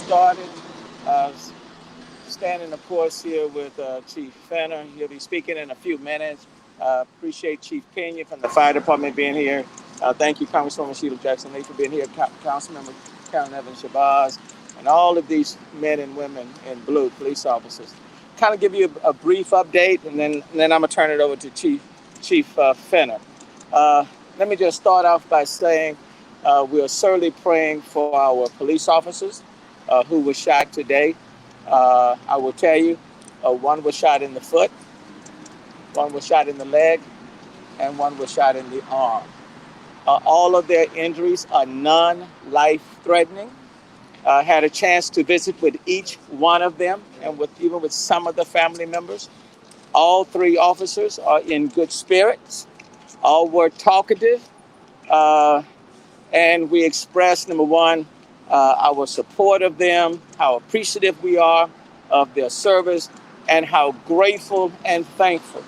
Started. Uh, Standing, of course, here with Chief Fenner. He'll be speaking in a few minutes. Appreciate Chief Pena from the fire department being here. Thank you, Congresswoman Sheila Jackson Lee, for being here. Councilmember Karen Evans Shabazz, and all of these men and women in blue, police officers. Kind of give you a brief update, and then I'm gonna turn it over to Chief Fenner. Uh, Let me just start off by saying we are certainly praying for our police officers who were shot today. I will tell you, one was shot in the foot, one was shot in the leg, and one was shot in the arm. All of their injuries are non-life threatening. Had a chance to visit with each one of them and even with some of the family members. All three officers are in good spirits. All were talkative. Uh, and we expressed, number one, our support of them, how appreciative we are of their service, and how grateful and thankful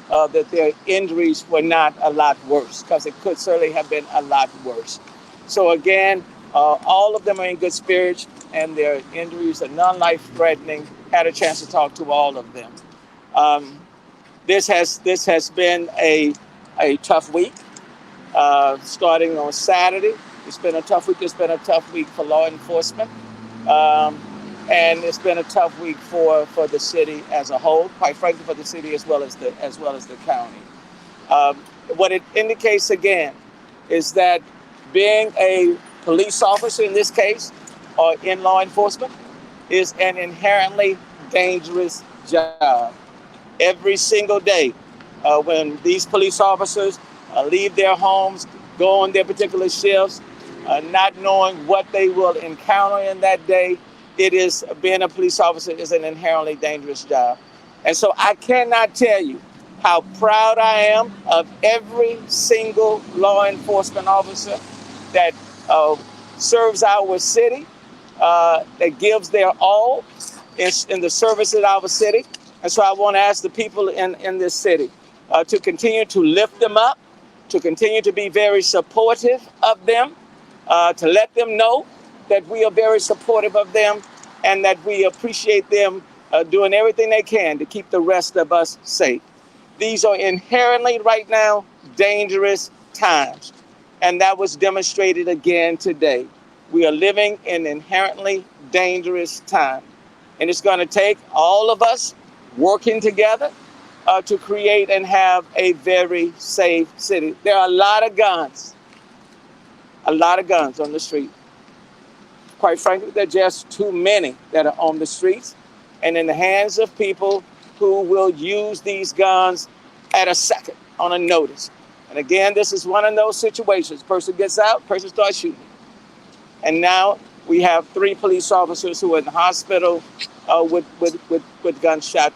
that their injuries were not a lot worse, because it could certainly have been a lot worse. So again, all of them are in good spirits, and their injuries are non-life threatening. Had a chance to talk to all of them. Um, this has been a tough week. Starting on Saturday, it's been a tough week. It's been a tough week for law enforcement, um, and it's been a tough week for the city as a whole. Quite frankly, for the city as well as the county. Um, what it indicates again is that being a police officer in this case, or in law enforcement, is an inherently dangerous job. Every single day, when these police officers leave their homes, go on their particular shifts, not knowing what they will encounter in that day, it is being a police officer is an inherently dangerous job. And so I cannot tell you how proud I am of every single law enforcement officer that uh, serves our city, that gives their all in the service of our city. And so I want to ask the people in this city to continue to lift them up, to continue to be very supportive of them, to let them know that we are very supportive of them and that we appreciate them doing everything they can to keep the rest of us safe. These are inherently right now dangerous times, and that was demonstrated again today. We are living in inherently dangerous times, and it's going to take all of us working together to create and have a very safe city. There are a lot of guns on the street. Quite frankly, there are just too many that are on the streets and in the hands of people who will use these guns at a second on a notice. And again, this is one of those situations. Person gets out, person starts shooting. And now we have 3 police officers who are in the hospital with gunshot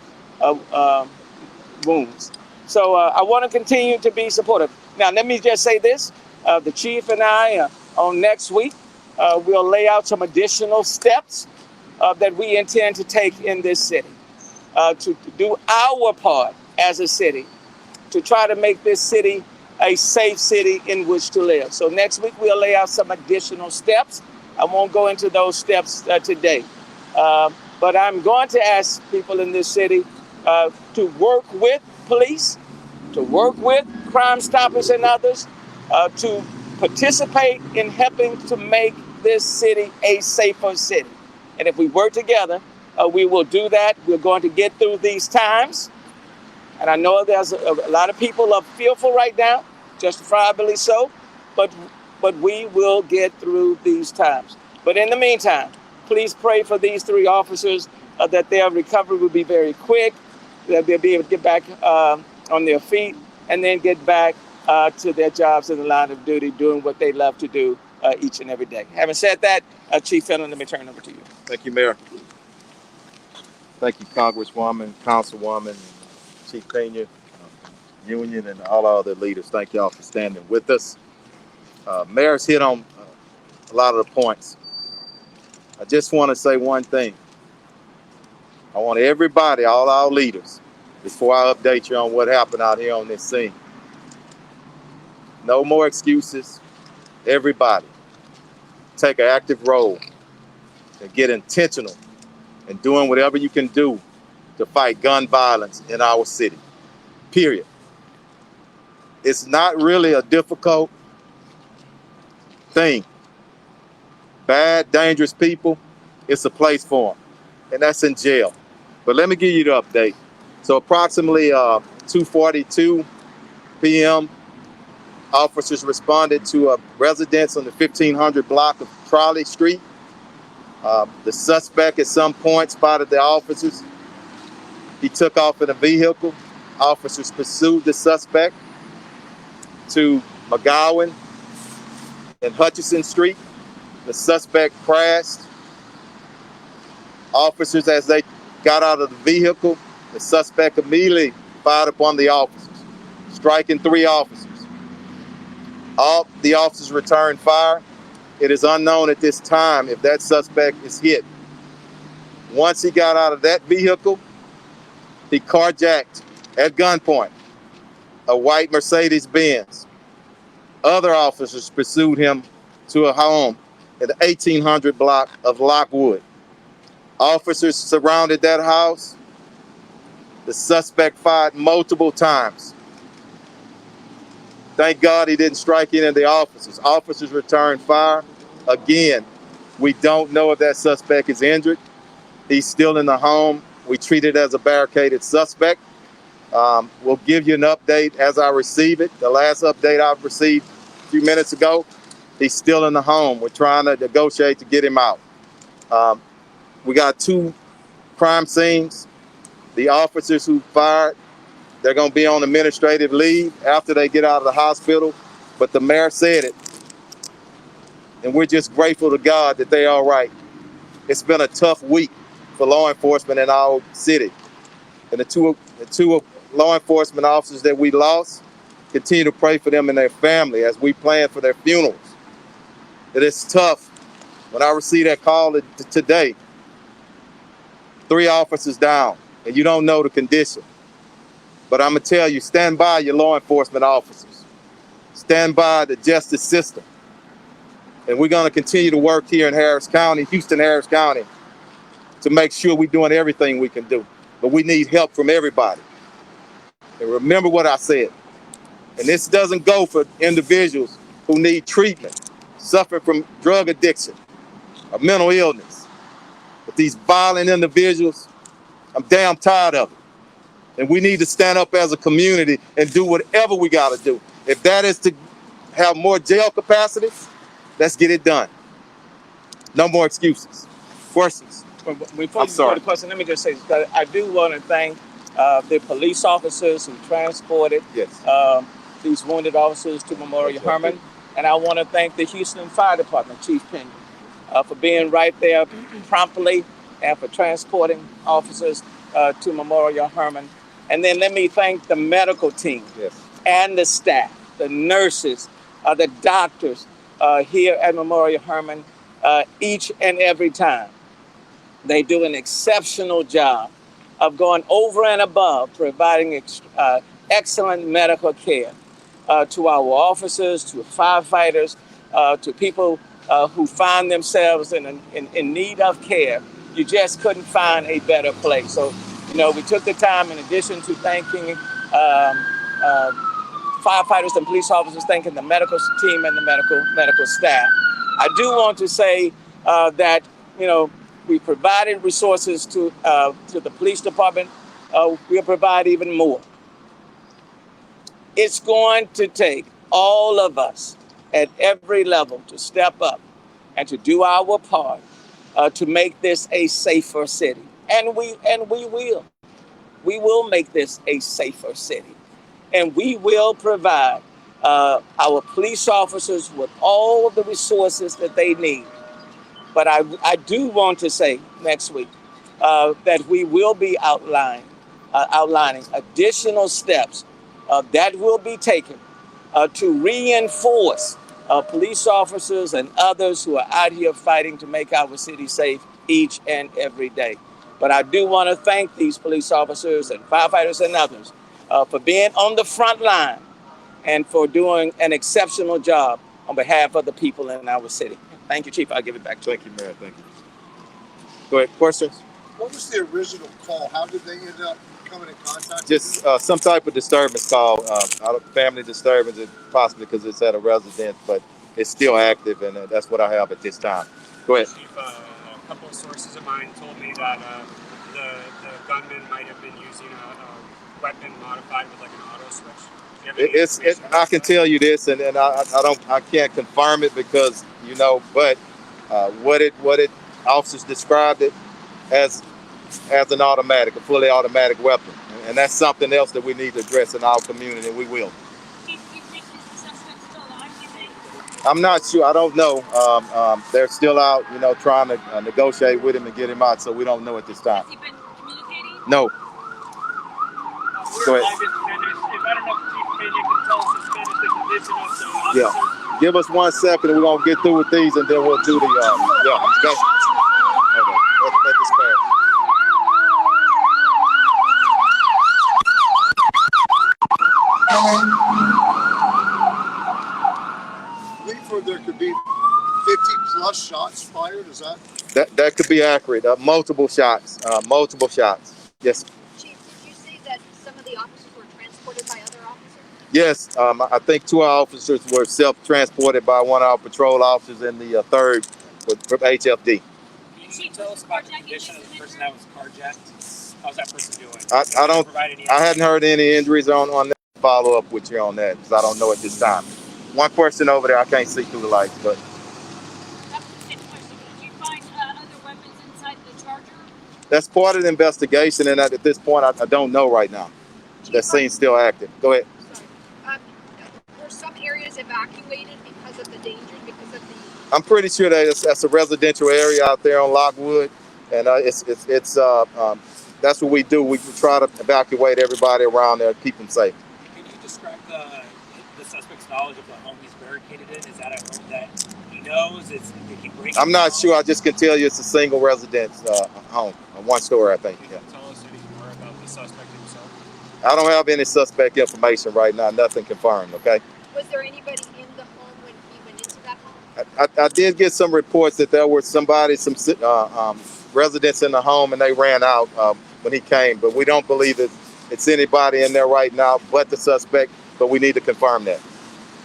wounds. So I want to continue to be supportive. Now, let me just say this. The chief and I, on next week, we'll lay out some additional steps that we intend to take in this city to do our part as a city, to try to make this city a safe city in which to live. So next week, we'll lay out some additional steps. I won't go into those steps today. But I'm going to ask people in this city to work with police, to work with Crime Stoppers and others, to participate in helping to make this city a safer city. And if we work together, we will do that. We're going to get through these times. And I know there's a lot of people are fearful right now, justifiably so, but we will get through these times. But in the meantime, please pray for these 3 officers that their recovery will be very quick, that they'll be able to get back on their feet and then get back to their jobs in the line of duty, doing what they love to do each and every day. Having said that, Chief Fenner, let me turn it over to you. Thank you, Mayor. Thank you, Congresswoman, Councilwoman, Chief Pena, Union, and all our other leaders. Thank y'all for standing with us. Mayor's hit on a lot of the points. I just want to say one thing. I want everybody, all our leaders, before I update you on what happened out here on this scene, no more excuses. Everybody, take an active role and get intentional and doing whatever you can do to fight gun violence in our city. Period. It's not really a difficult thing. Bad, dangerous people, it's a place for them, and that's in jail. But let me give you the update. So approximately 2:42 p.m., officers responded to a residence on the 1500 block of Trolley Street. The suspect at some point spotted the officers. He took off in a vehicle. Officers pursued the suspect to McGowan and Hutchison Street. The suspect crashed. Officers, as they got out of the vehicle, the suspect immediately fired upon the officers, striking 3 officers. All the officers returned fire. It is unknown at this time if that suspect is hit. Once he got out of that vehicle, he carjacked at gunpoint a white Mercedes-Benz. Other officers pursued him to a home in the 1800 block of Lockwood. Officers surrounded that house. The suspect fired multiple times. Thank God he didn't strike any of the officers. Officers returned fire. Again, we don't know if that suspect is injured. He's still in the home. We treat it as a barricaded suspect. We'll give you an update as I receive it. The last update I've received a few minutes ago, he's still in the home. We're trying to negotiate to get him out. We got 2 crime scenes. The officers who fired, they're going to be on administrative leave after they get out of the hospital. But the mayor said it. And we're just grateful to God that they're all right. It's been a tough week for law enforcement in our city. And the two law enforcement officers that we lost, continue to pray for them and their family as we plan for their funerals. It is tough. When I received that call today, 3 officers down, and you don't know the condition. But I'm going to tell you, stand by your law enforcement officers. Stand by the justice system. And we're going to continue to work here in Harris County, Houston-Harris County, to make sure we're doing everything we can do. But we need help from everybody. And remember what I said. And this doesn't go for individuals who need treatment, suffer from drug addiction or mental illness. But these violent individuals, I'm damn tired of it. And we need to stand up as a community and do whatever we got to do. If that is to have more jail capacity, let's get it done. No more excuses. Questions? Before you go to the question, let me just say that I do want to thank the police officers who transported these wounded officers to Memorial Hermann. And I want to thank the Houston Fire Department, Chief Pena, for being right there promptly and for transporting officers to Memorial Hermann. And then let me thank the medical team and the staff, the nurses, the doctors here at Memorial Hermann each and every time. They do an exceptional job of going over and above providing excellent medical care to our officers, to firefighters, to people who find themselves in need of care. You just couldn't find a better place. So, you know, we took the time, in addition to thanking firefighters and police officers, thanking the medical team and the medical staff. I do want to say that, you know, we provided resources to the police department. We'll provide even more. It's going to take all of us at every level to step up and to do our part to make this a safer city. And we will. We will make this a safer city. And we will provide our police officers with all of the resources that they need. But I do want to say next week that we will be outlining additional steps that will be taken to reinforce police officers and others who are out here fighting to make our city safe each and every day. But I do want to thank these police officers and firefighters and others for being on the front line and for doing an exceptional job on behalf of the people in our city. Thank you, Chief. I'll give it back to you. Thank you, Mayor. Thank you. Go ahead. Questions? What was the original call? How did they end up coming in contact? Just some type of disturbance call, family disturbance, possibly because it's at a residence, but it's still active, and that's what I have at this time. Go ahead. Chief, a couple of sources of mine told me that the gunman might have been using a weapon modified with like an auto switch. Do you have any information I about can that? tell you this, and I can't confirm it because but what it officers described it as an automatic, a fully automatic weapon, and that's something else that we need to address in our community, and we will. Do you think the suspect still alive, do you think? I'm not sure. I don't know. They're still out, trying to negotiate with him and get him out, so we don't know at this time. Has he been communicating? No. Go ahead. If I don't know if Chief Pena can tell us in Spanish the condition of the officers. Yeah. Give us 1 second, and we're gonna get through with these, and then we'll do the yeah. Go. Hold on. Let this pass. We've heard there could be 50 plus shots fired. Is that? That could be accurate. Multiple shots. Multiple shots. Yes. Chief, did you say that some of the officers were transported by other officers? Yes. I think 2 of our officers were self-transported by one of our patrol officers, and the third from HFD. Can you tell us about the condition of the person that was carjacked? How's that person doing? I don't. Provide any I hadn't heard any injuries on that. Follow up with you on that because I don't know at this time. One person over there, I can't see through the lights, but That was the same question. Did you find other weapons inside the Charger? that's part of the investigation. And at this point, I don't know right now. That scene's still active. Go ahead. Sorry. Were some areas evacuated because of the dangers, because of the... I'm pretty sure that that's a residential area out there on Lockwood, and that's what we do. We try to evacuate everybody around there, keep them safe. Can you describe the suspect's knowledge of the home he's barricaded in? Is that a home that he knows? Did he break I'm it not down? sure. I just can tell you it's a single residence home, one story, I think. Can Yeah. you tell us any more about the suspect himself? I don't have any suspect information right now. Nothing confirmed. Okay. Was there anybody in the home when he went into that home? I did get some reports that there were some residents in the home, and they ran out when he came. But we don't believe that it's anybody in there right now but the suspect. But we need to confirm that.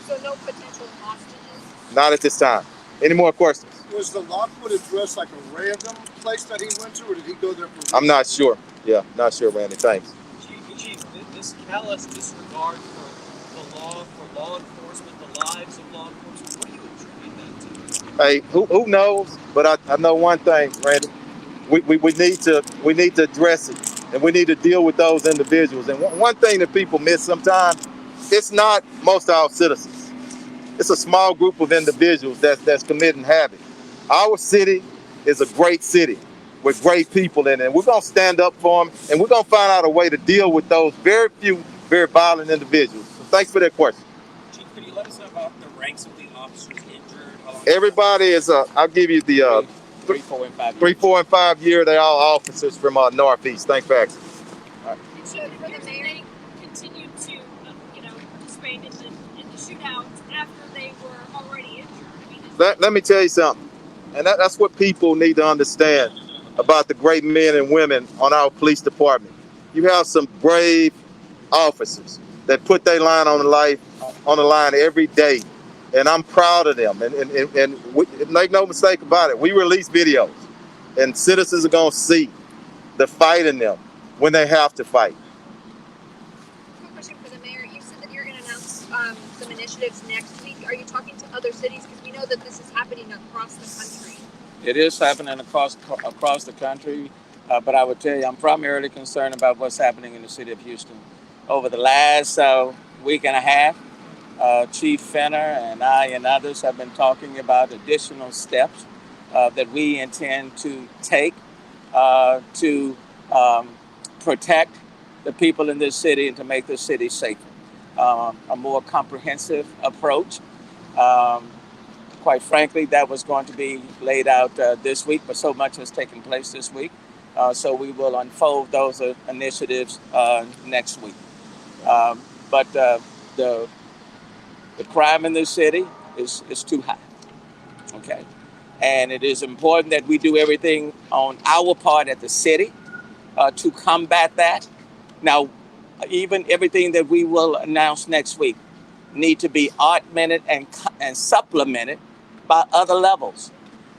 So no potential hostages? Not at this time. Any more questions? Was the Lockwood address like a random place that he went to, or did he go there for? I'm not sure. Yeah, not sure, Randy. Thanks. Chief, this callous disregard for the law, for law enforcement, the lives of law enforcement, what do you attribute that to? Hey, who knows? But I know one thing, Randy. We need to address it, and we need to deal with those individuals. And one thing that people miss sometimes, it's not most of our citizens. It's a small group of individuals that's committing havoc. Our city is a great city with great people in it, and we're gonna stand up for them, and we're gonna find out a way to deal with those very few, very violent individuals. So thanks for that question. Chief, could you let us know about the ranks of the officers injured? How long- Everybody is. I'll give you the 3, 4, and 5 3, 4, and 5 year. They all officers from Northeast. Thanks for asking. So for the mayor, They continued to, participate in the shootouts after they were already injured. I mean, Let me tell you something, and that's what people need to understand about the great men and women on our police department. You have some brave officers that put their line on the line every day, and I'm proud of them. And make no mistake about it, we release videos, and citizens are gonna see the fight in them when they have to fight. quick question for the mayor. You said that you're going to announce some initiatives next week. Are you talking to other cities? Because we know that this is happening across the country. It is happening across the country, but I would tell you I'm primarily concerned about what's happening in the city of Houston. Over the last week and a half, Chief Fenner and I and others have been talking about additional steps that we intend to take to protect the people in this city and to make this city safer. A more comprehensive approach. Quite frankly, that was going to be laid out this week, but so much has taken place this week. So we will unfold those initiatives next week. But the crime in this city is too high. Okay. And it is important that we do everything on our part at the city to combat that. Now, even everything that we will announce next week need to be augmented and supplemented by other levels.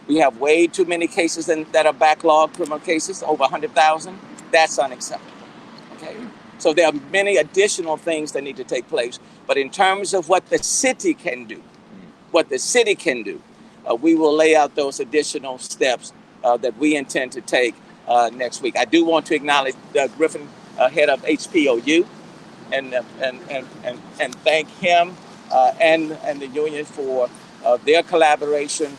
We have way too many cases that are backlogged criminal cases, over 100,000. That's unacceptable. Okay, so there are many additional things that need to take place. But in terms of what the city can do, we will lay out those additional steps that we intend to take next week. I do want to acknowledge Doug Griffin, head of HPOU, and thank him and the union for their collaboration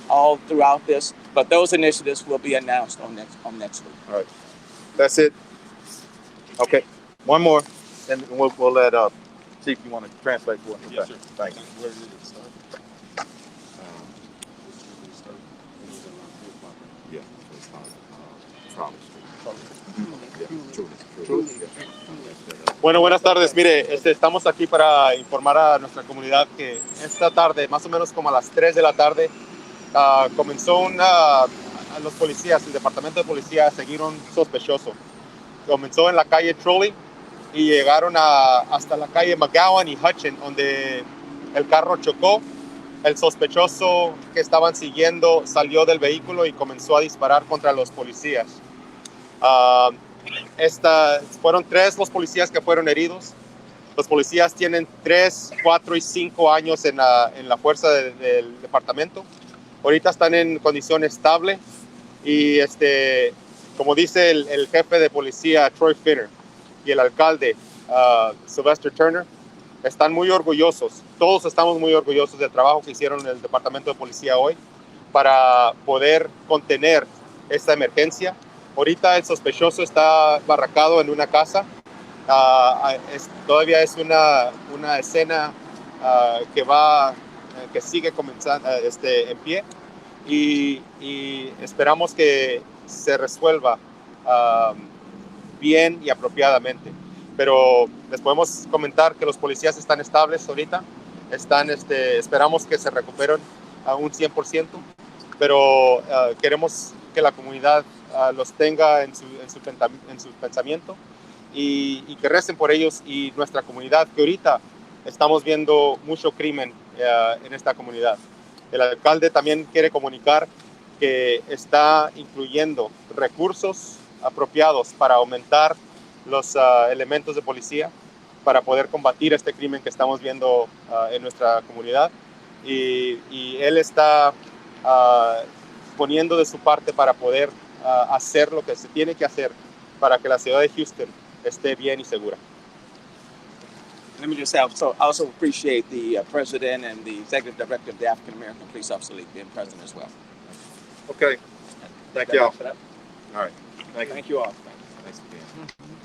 all throughout this. But those initiatives will be announced on next week. All right. That's it. Okay. One more, and we'll let Chief, you want to translate for us? Yes, sir. Thank you. Where did it start? Yeah, it's Trolley Bueno, buenas tardes. Mire, estamos aquí para informar a nuestra comunidad que esta tarde, más o menos como a las 3 de la tarde, comenzó a los policías, el departamento de policía, a seguir un sospechoso. Comenzó en la calle Trolley y llegaron hasta la calle McGowan y Hutchin, donde el carro chocó. El sospechoso que estaban siguiendo salió del vehículo y comenzó a disparar contra los policías. Fueron 3 los policías que fueron heridos. Los policías tienen 3, 4 y 5 años en la fuerza del departamento. Ahorita están en condición estable y como dice el jefe de policía Troy Finner y el alcalde Sylvester Turner, están muy orgullosos. Todos estamos muy orgullosos del trabajo que hicieron en el departamento de policía hoy para poder contener esta emergencia. Ahorita el sospechoso está barracado en una casa. Todavía es una escena que sigue comenzando en pie y esperamos que se resuelva bien y apropiadamente. Pero les podemos comentar que los policías están estables ahorita. Esperamos que se recuperen a un 100%, pero queremos que la comunidad los tenga en su pensamiento y que recen por ellos y nuestra comunidad, que ahorita estamos viendo mucho crimen en esta comunidad. El alcalde también quiere comunicar que está incluyendo recursos apropiados para aumentar los elementos de policía para poder combatir este crimen que estamos viendo en nuestra comunidad y él está poniendo de su parte para poder hacer lo que se tiene que hacer para que la ciudad de Houston esté bien y segura. Let me just also appreciate the president and the executive director of the African American Police Officer League being present as well. Okay. Thank you all. All right. Thank you all. Thanks again.